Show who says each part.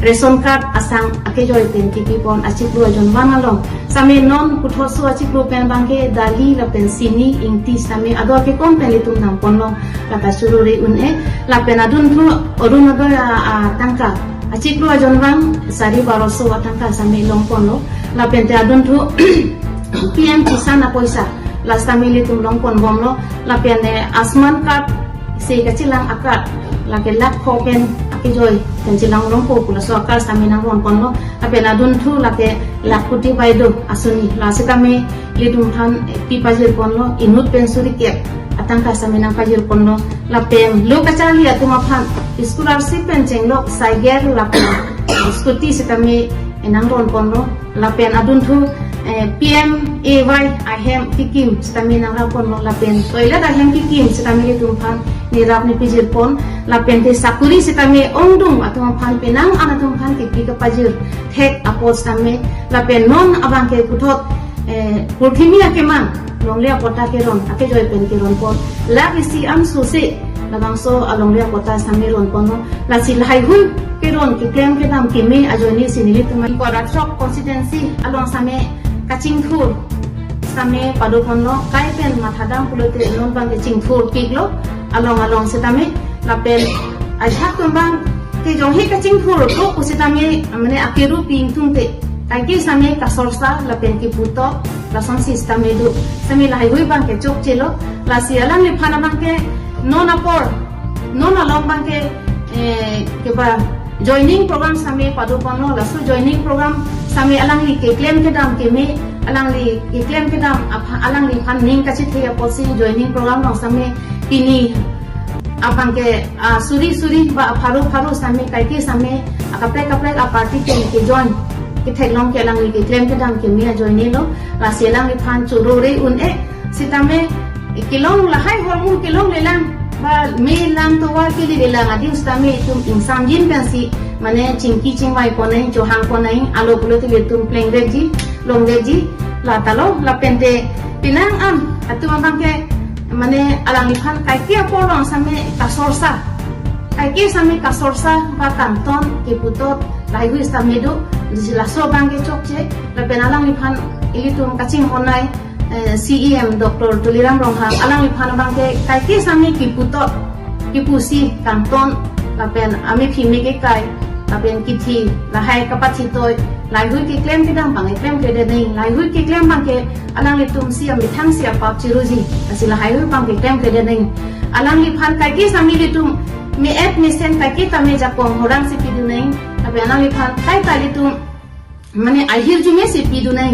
Speaker 1: ration card asang ake joy pen ki pon achikru ajon bangalong same non kuthosu achikru pen bangke dali la pen sini ingti same ado ke kom pen litum nam ponlong la ka sururi une la pen adun thu orunodo tangka achikru ajon bang sari baroso tangka same long ponlo la pen te adun thu PM kisan apoisa la same litum long pon bomlo la pen asman card se kachilang akat la ke lak khoken joy dan jilang rongko pula so akal sami nang ron konlo apena dun thu lake lakuti baido asuni la sekame lidum than pipajir konlo inut pensuri ke atangka sami nang pajir konlo la pen lo kachali atuma phan scholarship pen chenglo saiger la pen skuti sekame enang ron konlo la pen adun thu PM AY ahem kikim sekame nang ron konlo la pen toilet ahem kikim sekame lidum phan nirap ni pijir pon la pente sakuri sekame ongdung atau phan penang anatum phan ki pajir thek apot same la pen non abang ke kuthot purthimi akemang longlia pota ke ron ake joy pen ke ron pon la bisi am suse la bangso alonglia pota same ron pon la sil hai hui ke ron ki klem ke dam ki me ajoni sinili tumai Korathrok constituency along same kaching thur same padu ponno kai pen mathadam pulote non bang ke ching thur piklo along setame la pen ajak tumbang ke jong he kaching thur ko kusitame amne akeru ping tungte kai same ka sorsa la pen ki puto la son system edu same la hui bang ke chok chelo la sialang le phana bang ke non apor non along bang ke ba joining program same padu pono la su joining program same alang li ke claim ke dam ke me alang li ke claim ke dam alang li phan ning ka chi the aposi joining program no same ini abang ke suri ba faru same kai same akaplek a party ke join ke thailong ke lang ke claim ke dam ke mia join lo la selang ni phan churo re un e sitame kilong la hai hormu kilong le lang ba me lang to wa ke le lang adi ustame tum insam jin kan si mane chingki chingwai ponai johang ponai alo pulo te tum pleng reji long reji la talo la pente pinang am atu abang ke mane alang iphan kai kia porong same kasorsa kai kia same kasorsa ba kanton ke putot lai hui same do jila so bangke chokche la penalang iphan ilitum kaching honai CEM Dr. Tuliram Ronghang alang iphan bangke kai kia same ki putot ki pusi kanton la pen ame phimi ke kai la pen kithi la hai kapachitoi lai hui ki claim ke dam bang claim ke de nei lai hui ki claim bang ke alang li tum siam mi thang sia pa chiruji asila hai hui bang ke claim ke de nei alang li phan kai ki sami li tum mi et mi sen kai ki tame ja pom horang si pidu nei abe alang li phan kai kai li tum mane ahir ju me si pidu nei